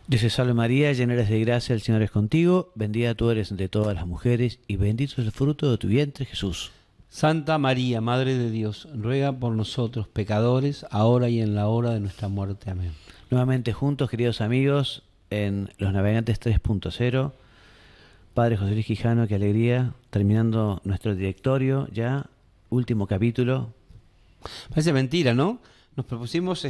Dios te salve María, llena eres de gracia, el Señor es contigo, bendita tú eres entre todas las mujeres y bendito es el fruto de tu vientre Jesús. Santa María, Madre de Dios, ruega por nosotros pecadores, ahora y en la hora de nuestra muerte. Amén. Nuevamente juntos, queridos amigos, en Los Navegantes 3.0, Padre José Luis Quijano, qué alegría, terminando nuestro directorio ya, último capítulo. Parece mentira, ¿no? Nos propusimos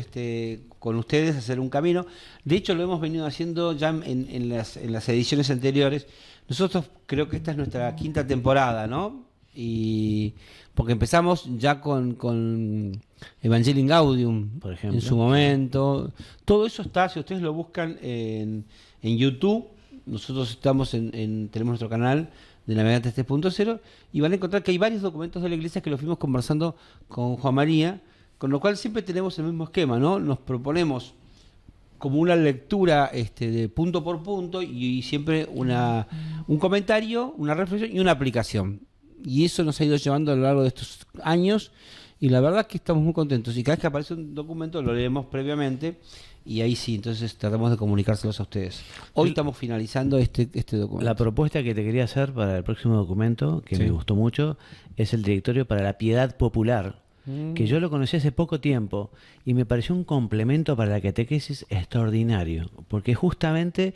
con ustedes hacer un camino. De hecho, lo hemos venido haciendo ya en las ediciones anteriores. Nosotros creo que esta es nuestra quinta temporada, ¿no? Y porque empezamos ya con Evangelii Gaudium, Por ejemplo. en su momento. Todo eso está, si ustedes lo buscan en YouTube, nosotros estamos tenemos nuestro canal de Navegantes 3.0 y van a encontrar que hay varios documentos de la iglesia que lo fuimos conversando con Juan María, con lo cual siempre tenemos el mismo esquema, ¿no? Nos proponemos como una lectura de punto por punto y siempre un comentario, una reflexión y una aplicación. Y eso nos ha ido llevando a lo largo de estos años y la verdad es que estamos muy contentos. Y cada vez que aparece un documento lo leemos previamente y ahí sí, entonces tratamos de comunicárselos a ustedes. Hoy estamos finalizando este documento. La propuesta que te quería hacer para el próximo documento, que Sí. me gustó mucho, es el directorio para la piedad popular, que yo lo conocí hace poco tiempo y me pareció un complemento para la catequesis extraordinario, porque justamente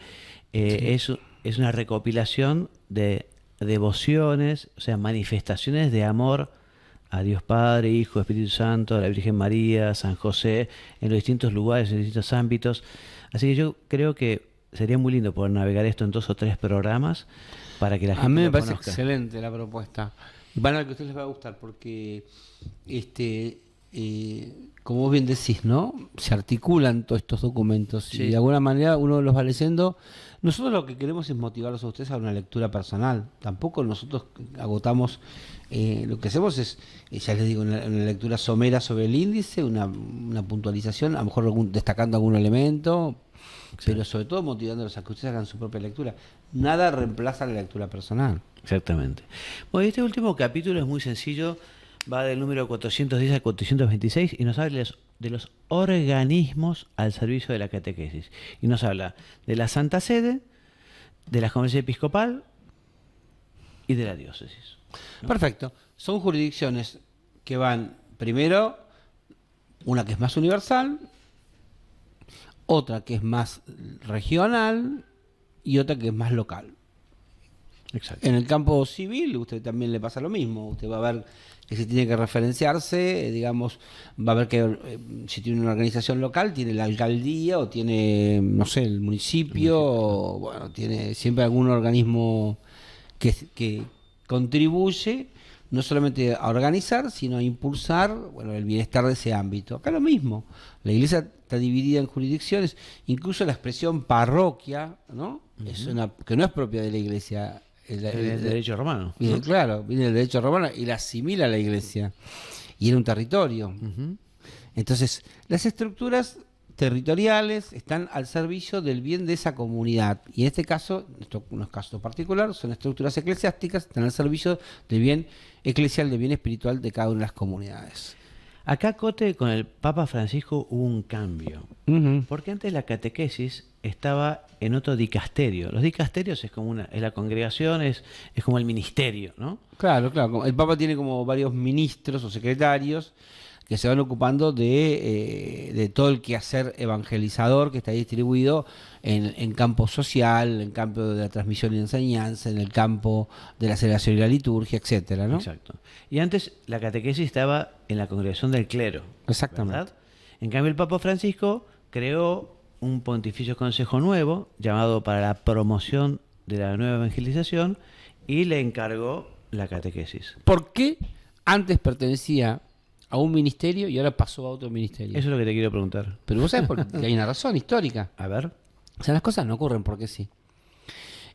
es una recopilación de devociones, o sea, manifestaciones de amor a Dios Padre, Hijo, Espíritu Santo, a la Virgen María, San José, en los distintos lugares, en los distintos ámbitos. Así que yo creo que sería muy lindo poder navegar esto en 2 o 3 programas para que la gente A mí me lo parece conozca. excelente la propuesta. Y van a ver que a ustedes les va a gustar porque, como vos bien decís, ¿no? Se articulan todos estos documentos Sí. y de alguna manera uno los va leyendo. Nosotros lo que queremos es motivarlos a ustedes a una lectura personal. Tampoco nosotros agotamos, lo que hacemos es, ya les digo, una lectura somera sobre el índice, una puntualización, a lo mejor destacando algún elemento, pero sobre todo motivándolos a que ustedes hagan su propia lectura. Nada reemplaza la lectura personal. Exactamente. Bueno, este último capítulo es muy sencillo, va del número 410 al 426 y nos habla de los organismos al servicio de la catequesis. Y nos habla de la Santa Sede, de la Conferencia Episcopal y de la diócesis, ¿no? Perfecto. Son jurisdicciones que van, primero, una que es más universal, otra que es más regional y otra que es más local. Exacto. En el campo civil, usted también le pasa lo mismo. Usted va a ver que se tiene que referenciarse, digamos, va a ver que si tiene una organización local, tiene la alcaldía o tiene, no sé, el municipio, o, bueno, tiene siempre algún organismo que contribuye no solamente a organizar, sino a impulsar, bueno, el bienestar de ese ámbito. Acá lo mismo. La iglesia está dividida en jurisdicciones, incluso la expresión parroquia, ¿no? Es que no es propia de la iglesia. El derecho romano, ¿no? Viene, claro, viene del derecho romano y la asimila a la iglesia. Y era un territorio. Ujú. Entonces, las estructuras territoriales están al servicio del bien de esa comunidad. Y en este caso, en este caso particular, son estructuras eclesiásticas, están al servicio del bien eclesial, del bien espiritual de cada una de las comunidades. Acá, Cote, con el Papa Francisco hubo un cambio. Porque antes la catequesis estaba en otro dicasterio. Los dicasterios es como es la congregación, es como el ministerio, ¿no? Claro, claro. El Papa tiene como varios ministros o secretarios que se van ocupando de todo el quehacer evangelizador que está distribuido en campo social, en campo de la transmisión y enseñanza, en el campo de la celebración y la liturgia, etcétera, ¿no? Exacto. Y antes la catequesis estaba en la congregación del clero. Exactamente. ¿Verdad? En cambio, el Papa Francisco creó un pontificio consejo nuevo llamado para la promoción de la nueva evangelización y le encargó la catequesis. ¿Por qué antes pertenecía a un ministerio y ahora pasó a otro ministerio? Eso es lo que te quiero preguntar. Pero vos sabés porque hay una razón histórica. A ver. O sea, las cosas no ocurren porque sí.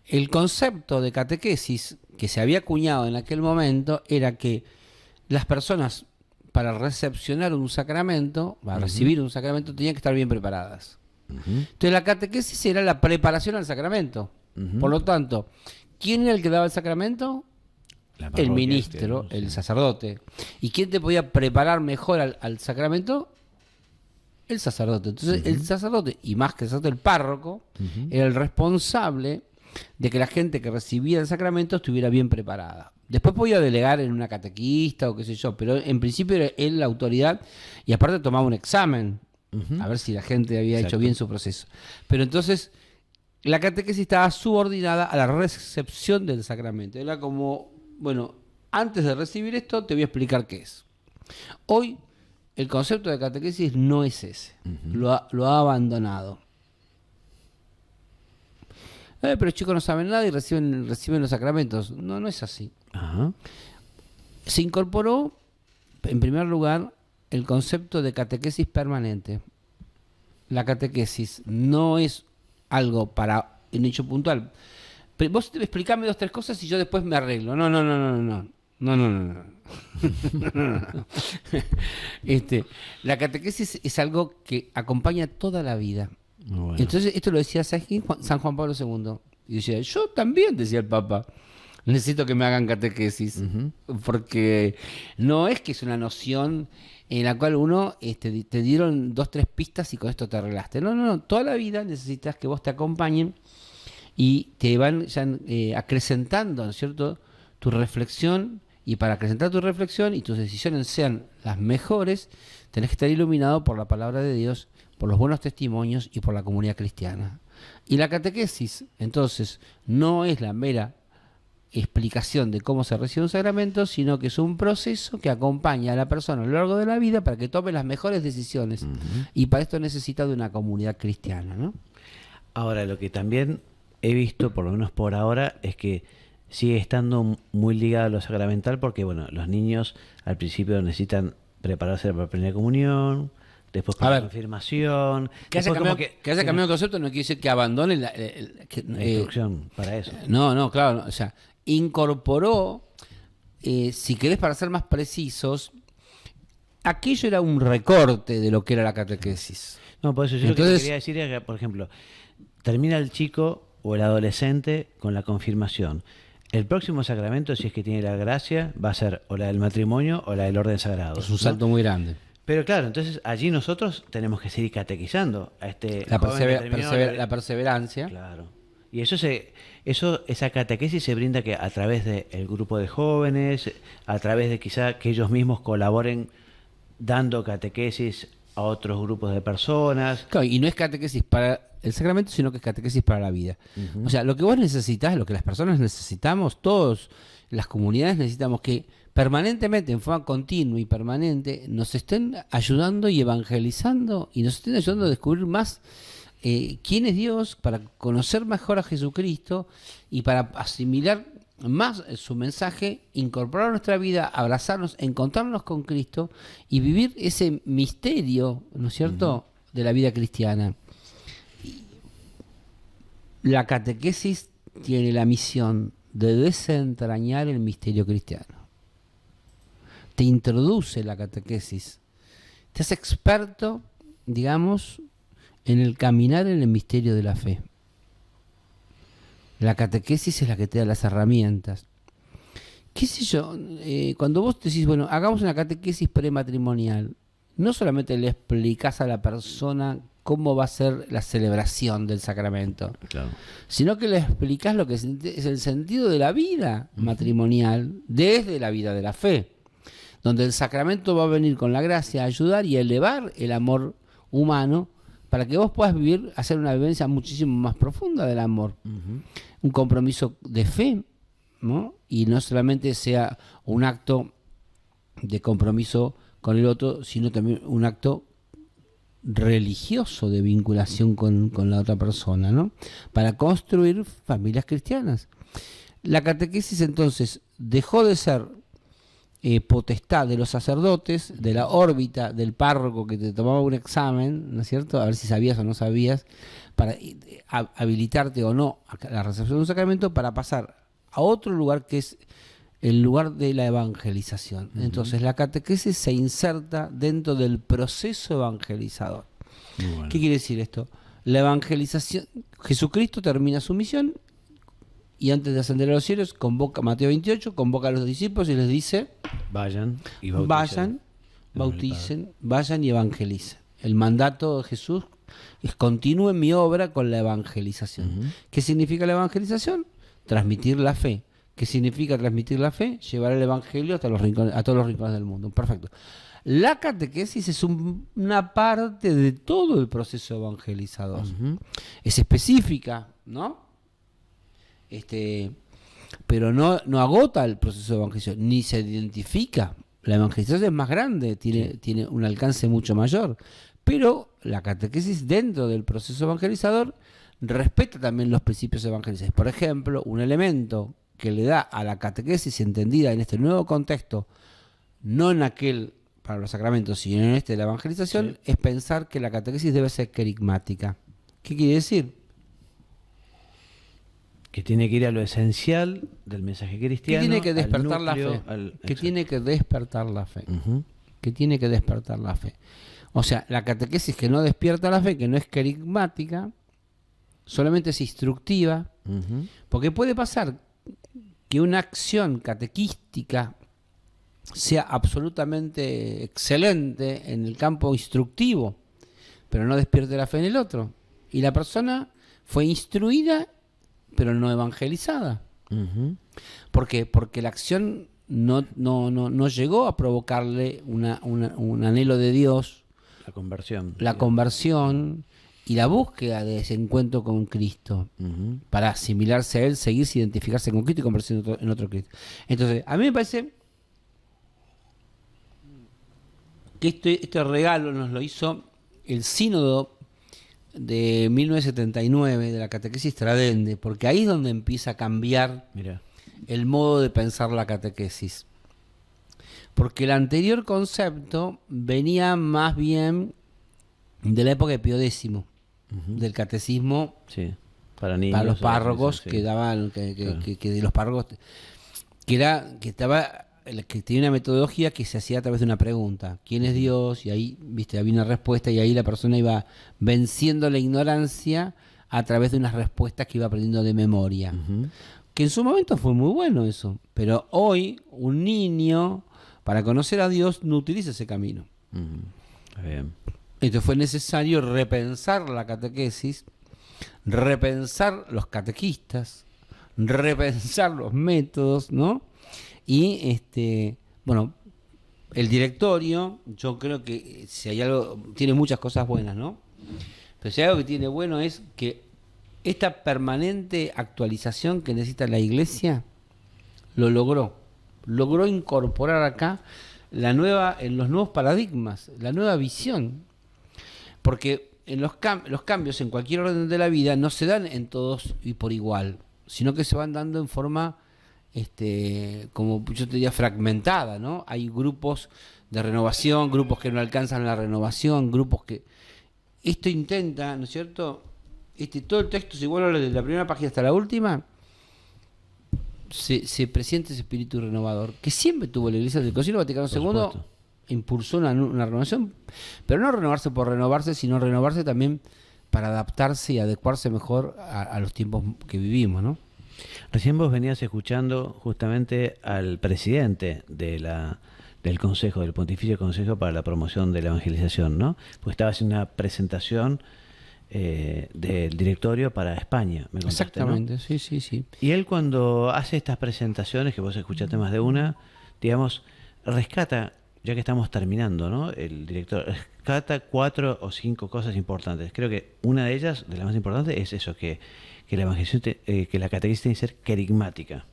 El concepto de catequesis que se había acuñado en aquel momento era que las personas para recepcionar un sacramento, para recibir un sacramento, tenían que estar bien preparadas. Entonces la catequesis era la preparación al sacramento. Por lo tanto, ¿quién era el que daba el sacramento? La El parroquia, ministro, sí. el sacerdote. ¿Y quién te podía preparar mejor al sacramento? El sacerdote. Entonces, el sacerdote, y más que el sacerdote, el párroco, era el responsable de que la gente que recibía el sacramento estuviera bien preparada. Después podía delegar en una catequista o qué sé yo, pero en principio era él la autoridad y aparte tomaba un examen a ver si la gente había hecho bien su proceso. Pero entonces la catequesis estaba subordinada a la recepción del sacramento. Era como, bueno, antes de recibir esto te voy a explicar qué es. Hoy el concepto de catequesis no es ese, lo ha abandonado. Pero chicos no saben nada y reciben los sacramentos. No es así. Ajá. Se incorporó, en primer lugar, el concepto de catequesis permanente. La catequesis no es algo para un hecho puntual. Pero vos explicame 2 o 3 cosas y yo después me arreglo. No. La catequesis es algo que acompaña toda la vida. Bueno. Entonces, esto lo decía San Juan Pablo II. Y decía, yo también, decía el Papa, necesito que me hagan catequesis. Porque no es que es una noción en la cual uno te dieron 2 o 3 pistas y con esto te arreglaste. No. Toda la vida necesitas que vos te acompañen y te van ya, acrecentando, ¿no es cierto?, tu reflexión. Y para acrecentar tu reflexión y tus decisiones sean las mejores, tenés que estar iluminado por la palabra de Dios, por los buenos testimonios y por la comunidad cristiana. Y la catequesis, entonces, no es la mera explicación de cómo se recibe un sacramento, sino que es un proceso que acompaña a la persona a lo largo de la vida para que tome las mejores decisiones. Y para esto necesita de una comunidad cristiana, ¿no? Ahora, lo que también he visto, por lo menos por ahora, es que sigue estando muy ligado a lo sacramental porque, bueno, los niños al principio necesitan prepararse para la primera comunión, después para la confirmación. Que haya cambiado el concepto no quiere decir que abandone la instrucción para eso. No, claro. O sea, incorporó, si querés para ser más precisos, aquello era un recorte de lo que era la catequesis. No, por eso yo lo que quería decir es que, por ejemplo, termina el chico o el adolescente con la confirmación. El próximo sacramento, si es que tiene la gracia, va a ser o la del matrimonio o la del orden sagrado. Es un salto muy grande. Pero claro, entonces allí nosotros tenemos que seguir catequizando a la perseverancia. Claro. Y esa catequesis se brinda que a través del grupo de jóvenes, a través de quizá que ellos mismos colaboren dando catequesis a otros grupos de personas. Claro, y no es catequesis para el sacramento, sino que es catequesis para la vida. O sea, lo que vos necesitas, lo que las personas necesitamos, todos las comunidades necesitamos que permanentemente, en forma continua y permanente, nos estén ayudando y evangelizando y nos estén ayudando a descubrir más quién es Dios, para conocer mejor a Jesucristo y para asimilar más su mensaje, incorporar a nuestra vida, abrazarnos, encontrarnos con Cristo y vivir ese misterio, ¿no es cierto?, de la vida cristiana. La catequesis tiene la misión de desentrañar el misterio cristiano. Te introduce la catequesis, te hace experto, digamos, en el caminar en el misterio de la fe. La catequesis es la que te da las herramientas. ¿Qué sé yo? Cuando vos decís, bueno, hagamos una catequesis prematrimonial, no solamente le explicás a la persona cómo va a ser la celebración del sacramento, Claro. sino que le explicás lo que es el sentido de la vida matrimonial desde la vida de la fe, donde el sacramento va a venir con la gracia a ayudar y a elevar el amor humano para que vos puedas vivir, hacer una vivencia muchísimo más profunda del amor. Un compromiso de fe, ¿no? Y no solamente sea un acto de compromiso con el otro, sino también un acto religioso de vinculación con la otra persona, ¿no? Para construir familias cristianas. La catequesis entonces dejó de ser potestad de los sacerdotes, de la órbita del párroco que te tomaba un examen, ¿no es cierto?, a ver si sabías o no sabías, para habilitarte o no a la recepción de un sacramento, para pasar a otro lugar que es el lugar de la evangelización. Entonces la catequesis se inserta dentro del proceso evangelizador. Bueno. ¿Qué quiere decir esto? La evangelización, Jesucristo termina su misión y antes de ascender a los cielos, convoca, Mateo 28, convoca a los discípulos y les dice: Vayan y vayan, bauticen, vayan y evangelicen. El mandato de Jesús es continúe mi obra con la evangelización. ¿Qué significa la evangelización? Transmitir la fe. ¿Qué significa transmitir la fe? Llevar el evangelio hasta a todos los rincones del mundo. Perfecto. La catequesis es una parte de todo el proceso evangelizador. Es específica, ¿no? Pero no agota el proceso de evangelización, ni se identifica. La evangelización es más grande, tiene un alcance mucho mayor. Pero la catequesis dentro del proceso evangelizador respeta también los principios evangelizadores. Por ejemplo, un elemento que le da a la catequesis entendida en este nuevo contexto, no en aquel para los sacramentos, sino en este de la evangelización, es pensar que la catequesis debe ser querigmática. ¿Qué quiere decir? Que tiene que ir a lo esencial del mensaje cristiano. Que tiene que despertar núcleo, la fe. Que tiene que despertar la fe. Que tiene que despertar la fe. O sea, la catequesis que no despierta la fe, que no es querigmática, solamente es instructiva, porque puede pasar que una acción catequística sea absolutamente excelente en el campo instructivo, pero no despierte la fe en el otro. Y la persona fue instruida, pero no evangelizada. ¿Por qué? Porque la acción no llegó a provocarle un anhelo de Dios, la conversión y la búsqueda de ese encuentro con Cristo, para asimilarse a Él, seguirse, identificarse con Cristo y convertirse en otro Cristo. Entonces, a mí me parece que este regalo nos lo hizo el sínodo de 1979 de la catequesis tradense, porque ahí es donde empieza a cambiar el modo de pensar la catequesis. Porque el anterior concepto venía más bien de la época de Pío X, del catecismo para los párrocos, que daban, que de los párrocos, que tenía una metodología que se hacía a través de una pregunta: ¿quién es Dios? Y ahí, había una respuesta, y ahí la persona iba venciendo la ignorancia a través de unas respuestas que iba aprendiendo de memoria. Que en su momento fue muy bueno eso, pero hoy un niño, para conocer a Dios, no utiliza ese camino. Bien. Entonces fue necesario repensar la catequesis, repensar los catequistas, repensar los métodos, ¿no? Y el directorio, yo creo que si hay algo, tiene muchas cosas buenas, ¿no? Pero si hay algo que tiene bueno es que esta permanente actualización que necesita la Iglesia lo logró incorporar acá en los nuevos paradigmas, la nueva visión. Porque en los cambios en cualquier orden de la vida no se dan en todos y por igual, sino que se van dando en forma, como yo te diría, fragmentada, ¿no? Hay grupos de renovación, grupos que no alcanzan la renovación, grupos que... Esto intenta, ¿no es cierto? Todo el texto, si bueno, desde la primera página hasta la última, se presiente ese espíritu renovador, que siempre tuvo la Iglesia del Concilio Vaticano II. Impulsó una renovación, pero no renovarse por renovarse, sino renovarse también para adaptarse y adecuarse mejor a los tiempos que vivimos, ¿no? Recién vos venías escuchando justamente al presidente del Consejo, del Pontificio Consejo para la Promoción de la Evangelización, ¿no? Pues estaba haciendo una presentación del directorio para España, me contaste, exactamente, ¿no? Sí. Y él, cuando hace estas presentaciones, que vos escuchaste más de una, digamos, rescata, ya que estamos terminando, ¿no? El director rescata 4 o 5 cosas importantes. Creo que una de ellas, de las más importantes, es eso, que la evangelización, que la catequesis tiene que ser querigmática.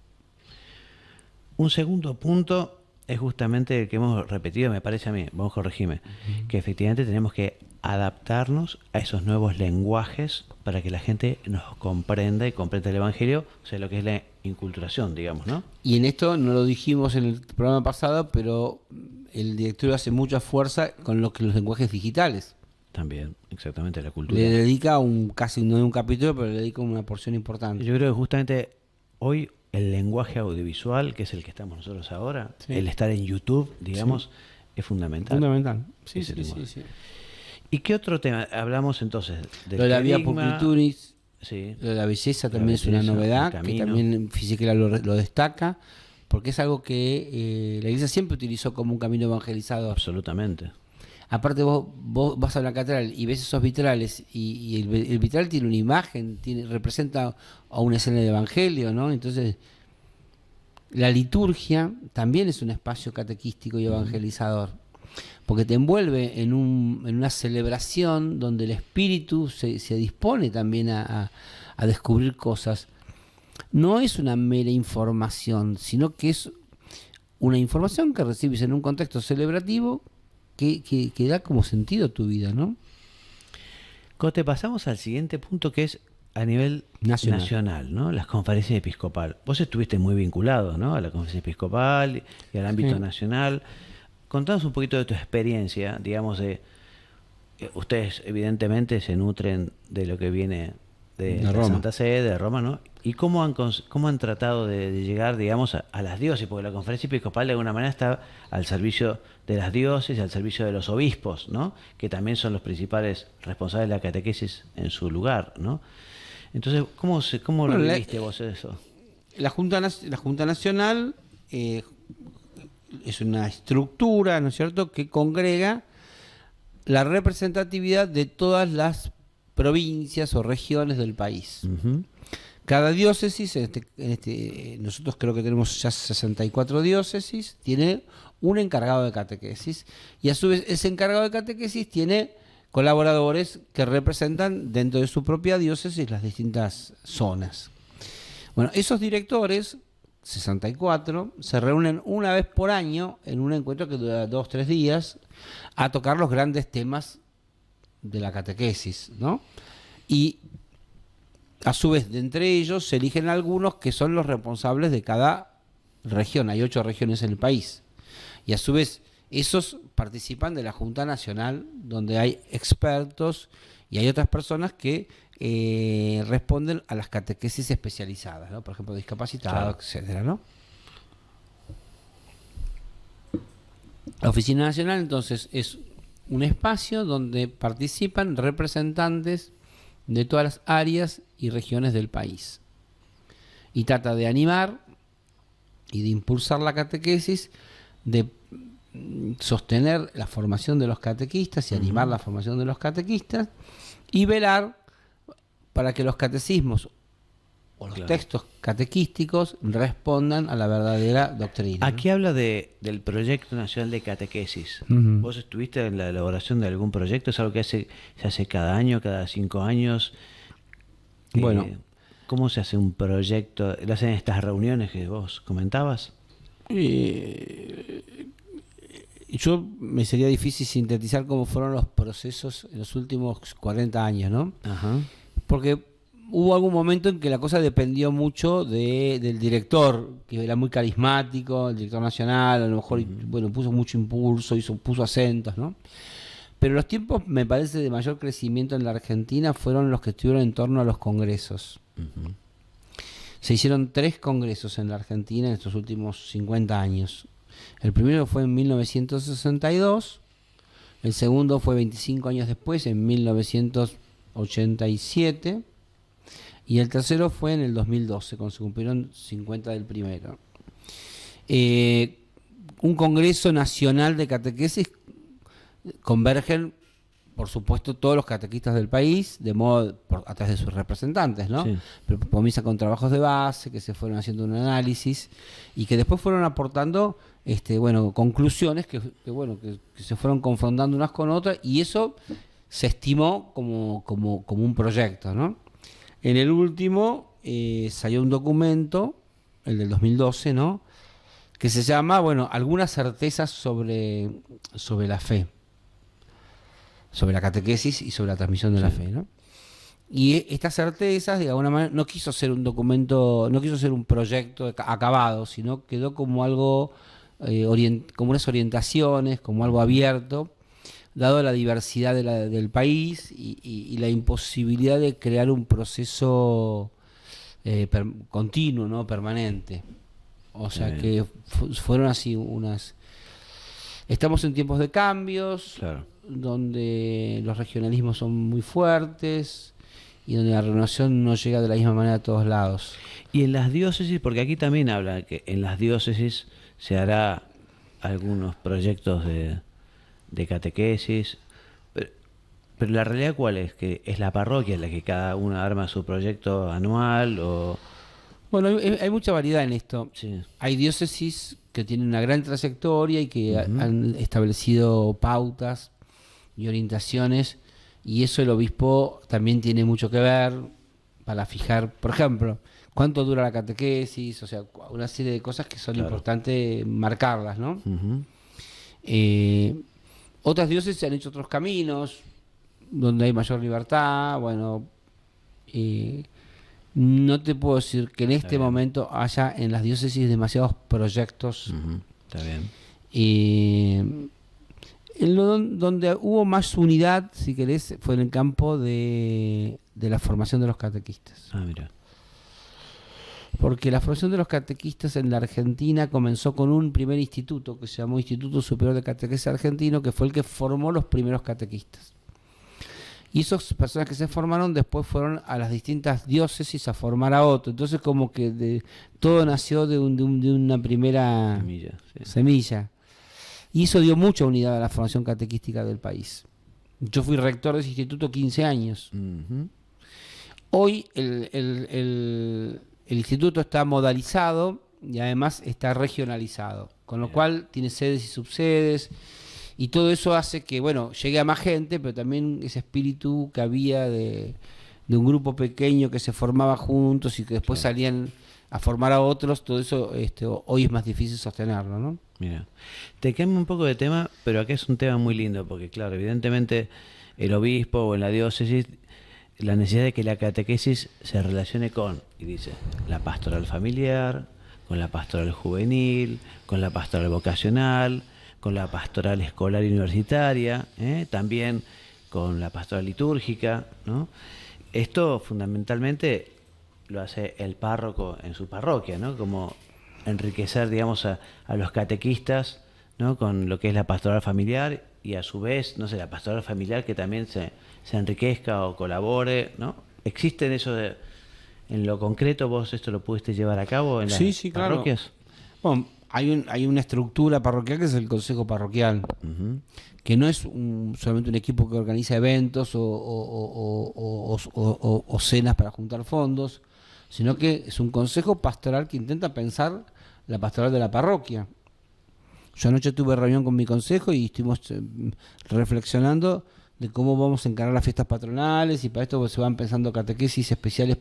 Un segundo punto es justamente el que hemos repetido, me parece a mí, vamos a corregirme, que efectivamente tenemos que adaptarnos a esos nuevos lenguajes para que la gente nos comprenda y comprenda el Evangelio, o sea, lo que es la inculturación, digamos, ¿no? Y en esto no lo dijimos en el programa pasado, pero el directorio hace mucha fuerza con los lenguajes digitales. También, exactamente, la cultura. Le dedica casi no un capítulo, pero le dedica una porción importante. Yo creo que justamente hoy el lenguaje audiovisual, que es el que estamos nosotros ahora, el estar en YouTube, digamos, es fundamental. Fundamental, sí. ¿Y qué otro tema? Hablamos entonces del lo de la vía Publituris, sí. Lo de la belleza también es una novedad, que también Fisichella lo destaca, porque es algo que la Iglesia siempre utilizó como un camino evangelizador. Absolutamente. aparte vos vas a una catedral y ves esos vitrales y el vitral tiene una imagen, representa a una escena de evangelio, ¿no? Entonces, la liturgia también es un espacio catequístico y evangelizador, porque te envuelve en una celebración donde el espíritu se dispone también a descubrir cosas. No es una mera información, sino que es una información que recibes en un contexto celebrativo que da como sentido a tu vida, ¿no? Cote, pasamos al siguiente punto, que es a nivel nacional, ¿no? Las conferencias episcopales. Vos estuviste muy vinculado, ¿no? A la conferencia episcopal y al ámbito nacional. Contanos un poquito de tu experiencia, digamos, ustedes evidentemente se nutren de lo que viene de la Santa Sede, de Roma, ¿no? ¿Y cómo han tratado de llegar, digamos, a las diócesis? Porque la conferencia episcopal de alguna manera está al servicio de las diócesis, al servicio de los obispos, ¿no? Que también son los principales responsables de la catequesis en su lugar, ¿no? Entonces, ¿cómo lo viviste vos eso? La Junta Nacional es una estructura, ¿no es cierto?, que congrega la representatividad de todas las provincias o regiones del país. Uh-huh. Cada diócesis, nosotros creo que tenemos ya 64 diócesis, tiene un encargado de catequesis, y a su vez ese encargado de catequesis tiene colaboradores que representan dentro de su propia diócesis las distintas zonas. Bueno, esos directores, 64, se reúnen una vez por año en un encuentro que dura 2-3 días a tocar los grandes temas de la catequesis, ¿no? Y a su vez, de entre ellos se eligen algunos que son los responsables de cada región. Hay 8 regiones en el país. Y a su vez, esos participan de la Junta Nacional, donde hay expertos y hay otras personas que responden a las catequesis especializadas, ¿no? Por ejemplo, discapacitados, claro, etcétera, ¿no? La Oficina Nacional, entonces, es un espacio donde participan representantes de todas las áreas y regiones del país. Y trata de animar y de impulsar la catequesis, de sostener la formación de los catequistas y animar la formación de los catequistas, y velar para que los catecismos o los textos catequísticos respondan a la verdadera doctrina. Aquí habla del Proyecto Nacional de Catequesis. ¿Vos estuviste en la elaboración de algún proyecto? ¿Es algo que se hace cada año, cada 5 años? Bueno. ¿Cómo se hace un proyecto? ¿Lo hacen en estas reuniones que vos comentabas? Yo me sería difícil sintetizar cómo fueron los procesos en los últimos 40 años, ¿no? Ajá. Porque hubo algún momento en que la cosa dependió mucho del director, que era muy carismático, el director nacional, a lo mejor bueno, puso mucho impulso, puso acentos, ¿no? Pero los tiempos, me parece, de mayor crecimiento en la Argentina fueron los que estuvieron en torno a los congresos. Uh-huh. Se hicieron 3 congresos en la Argentina en estos últimos 50 años. El primero fue en 1962, el segundo fue 25 años después, en 1987, y el tercero fue en el 2012, cuando se cumplieron 50 del primero. Un congreso nacional de catequesis convergen, por supuesto, todos los catequistas del país, de modo a través de sus representantes, ¿no? Sí. Pero comienza con trabajos de base que se fueron haciendo un análisis y que después fueron aportando conclusiones que se fueron confrontando unas con otras, y eso se estimó como un proyecto, ¿no? En el último salió un documento, el del 2012, ¿no?, que se llama, algunas certezas sobre la fe, sobre la catequesis y sobre la transmisión de la fe, ¿no? Y estas certezas, de alguna manera, no quiso ser un documento, no quiso ser un proyecto acabado, sino quedó como algo, como unas orientaciones, como algo abierto, dado la diversidad del país y la imposibilidad de crear un proceso continuo, ¿no?, permanente. O sea que fueron así unas... Estamos en tiempos de cambios, claro, donde los regionalismos son muy fuertes y donde la renovación no llega de la misma manera a todos lados. Y en las diócesis, porque aquí también habla que en las diócesis se hará algunos proyectos de de catequesis. Pero la realidad, ¿cuál es? Que es la parroquia la que cada uno arma su proyecto anual o... Bueno, hay mucha variedad en esto. Sí. Hay diócesis que tienen una gran trayectoria y que Ujú. han establecido pautas y orientaciones, y eso el obispo también tiene mucho que ver para fijar, por ejemplo, cuánto dura la catequesis, o sea, una serie de cosas que son Claro. importantes marcarlas, ¿no? Ujú. Eh, Otras diócesis han hecho otros caminos donde hay mayor libertad. Bueno, eh, no te puedo decir que en Está este bien. momento haya en las diócesis demasiados proyectos. Ujú. Está bien. Eh, donde hubo más unidad, si querés, fue en el campo de la formación de los catequistas. Ah, mira. Porque la formación de los catequistas en la Argentina comenzó con un primer instituto que se llamó Instituto Superior de Catequesis Argentino, que fue el que formó los primeros catequistas. Y esas personas que se formaron después fueron a las distintas diócesis a formar a otro. Entonces como que todo nació de una primera Semilla, sí. semilla. Y eso dio mucha unidad a la formación catequística del país. Yo fui rector de ese instituto 15 años. Ujú. Hoy el instituto está modalizado y además está regionalizado, con lo Bien. cual tiene sedes y subsedes, y todo eso hace que, bueno, llegue a más gente, pero también ese espíritu que había de un grupo pequeño que se formaba juntos y que después Claro. salían a formar a otros, todo eso hoy es más difícil sostenerlo, ¿no? Mira, te cambio un poco de tema, pero acá es un tema muy lindo, porque claro, evidentemente el obispo o en la diócesis, la necesidad de que la catequesis se relacione con, y dice, la pastoral familiar, con la pastoral juvenil, con la pastoral vocacional, con la pastoral escolar y universitaria, también con la pastoral litúrgica, ¿no? Esto fundamentalmente lo hace el párroco en su parroquia, ¿no? Como enriquecer, digamos, a los catequistas, ¿no? Con lo que es la pastoral familiar y a su vez, no sé, la pastoral familiar que también se enriquezca o colabore, ¿no? ¿Existen eso en lo concreto? ¿Vos esto lo pudiste llevar a cabo en las Sí, sí, claro. parroquias? Bueno, hay una estructura parroquial que es el consejo parroquial, Ujú. que no es solamente un equipo que organiza eventos o cenas para juntar fondos, sino que es un consejo pastoral que intenta pensar la pastoral de la parroquia. Yo anoche tuve reunión con mi consejo y estuvimos reflexionando de cómo vamos a encarar las fiestas patronales, y para esto se van pensando catequesis especiales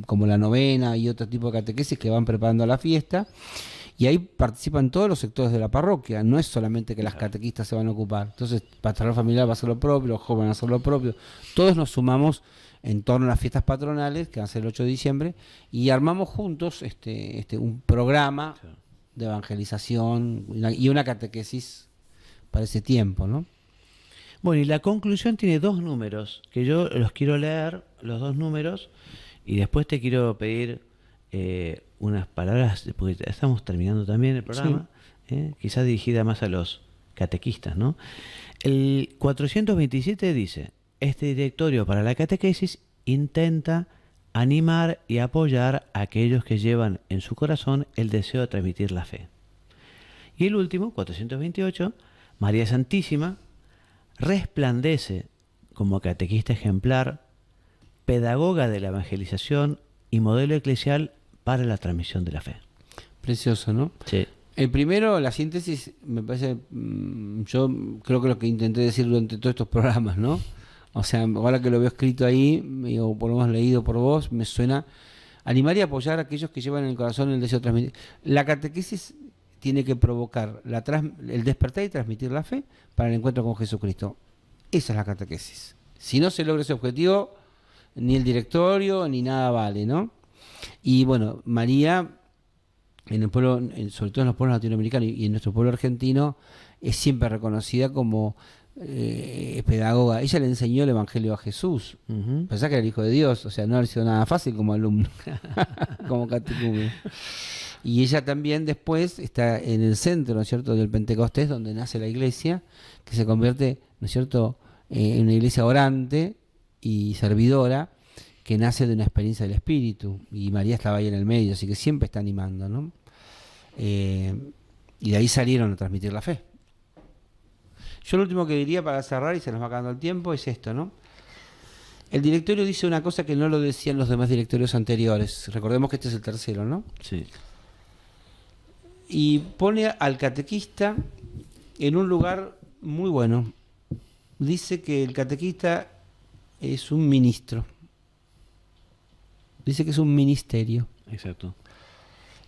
como la novena y otro tipo de catequesis que van preparando a la fiesta. Y ahí participan todos los sectores de la parroquia, no es solamente que las catequistas se van a ocupar. Entonces, pastoral familiar va a hacer lo propio, los jóvenes van a hacer lo propio. Todos nos sumamos en torno a las fiestas patronales, que van a ser el 8 de diciembre, y armamos juntos un programa Claro. de evangelización y una catequesis para ese tiempo, ¿no? Bueno, y la conclusión tiene dos números, que yo los quiero leer, los dos números, y después te quiero pedir unas palabras, porque estamos terminando también el programa, quizás dirigida más a los catequistas, ¿no? El 427 dice, este directorio para la catequesis intenta animar y apoyar a aquellos que llevan en su corazón el deseo de transmitir la fe. Y el último, 428, María Santísima resplandece como catequista ejemplar, pedagoga de la evangelización y modelo eclesial para la transmisión de la fe. Precioso, ¿no? Sí. El primero, la síntesis, me parece, yo creo que lo que intenté decir durante todos estos programas, ¿no? O sea, ahora que lo veo escrito ahí, o por lo menos leído por vos, me suena animar y apoyar a aquellos que llevan en el corazón el deseo de transmitir. La catequesis tiene que provocar el despertar y transmitir la fe para el encuentro con Jesucristo. Esa es la catequesis. Si no se logra ese objetivo, ni el directorio, ni nada vale, ¿no? Y bueno, María, en el pueblo, sobre todo en los pueblos latinoamericanos y en nuestro pueblo argentino, es siempre reconocida como pedagoga. Ella le enseñó el Evangelio a Jesús. Ujú. Pensá que era el Hijo de Dios, o sea, no ha sido nada fácil como alumno, como catecúmeno. Y ella también después está en el centro, ¿no es cierto?, del Pentecostés, donde nace la iglesia, que se convierte, ¿no es cierto?, en una iglesia orante y servidora, que nace de una experiencia del Espíritu. Y María estaba ahí en el medio, así que siempre está animando, ¿no? Y de ahí salieron a transmitir la fe. Yo lo último que diría para cerrar, y se nos va acabando el tiempo, es esto, ¿no? El directorio dice una cosa que no lo decían los demás directorios anteriores. Recordemos que este es el tercero, ¿no? Sí. Y pone al catequista en un lugar muy bueno. Dice que el catequista es un ministro. Dice que es un ministerio. Exacto.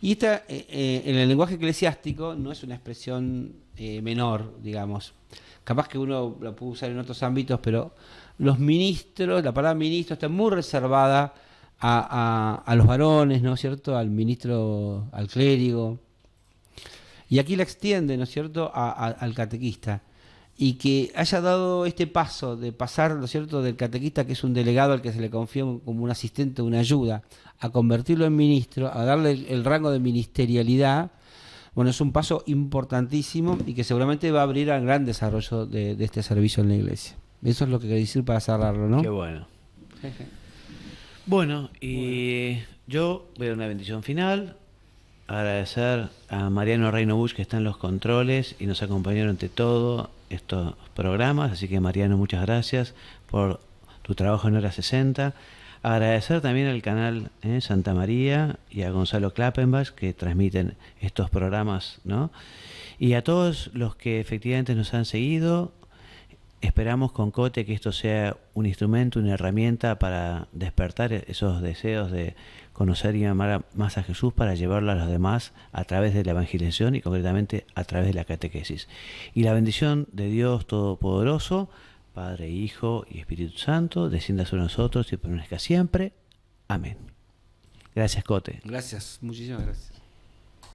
Y esta, en el lenguaje eclesiástico, no es una expresión menor, digamos. Capaz que uno la puede usar en otros ámbitos, pero los ministros, la palabra ministro está muy reservada a los varones, ¿no es cierto? Al ministro, al clérigo. Y aquí la extiende, ¿no es cierto?, al catequista. Y que haya dado este paso de pasar, ¿no es cierto?, del catequista, que es un delegado al que se le confía como un asistente, una ayuda, a convertirlo en ministro, a darle el rango de ministerialidad. Bueno, es un paso importantísimo y que seguramente va a abrir al gran desarrollo de este servicio en la iglesia. Eso es lo que quería decir para cerrarlo, ¿no? Qué bueno. Bueno, y yo voy a dar una bendición final. Agradecer a Mariano Reino Bush, que está en los controles y nos acompañó durante todo estos programas. Así que, Mariano, muchas gracias por tu trabajo en Hora 60. Agradecer también al canal Santa María y a Gonzalo Klappenbach, que transmiten estos programas, ¿no? Y a todos los que efectivamente nos han seguido. Esperamos con Cote que esto sea un instrumento, una herramienta para despertar esos deseos de conocer y amar más a Jesús, para llevarlo a los demás a través de la evangelización y concretamente a través de la catequesis. Y la bendición de Dios Todopoderoso, Padre, Hijo y Espíritu Santo, descienda sobre nosotros y permanezca siempre. Amén. Gracias, Cote. Gracias, muchísimas gracias.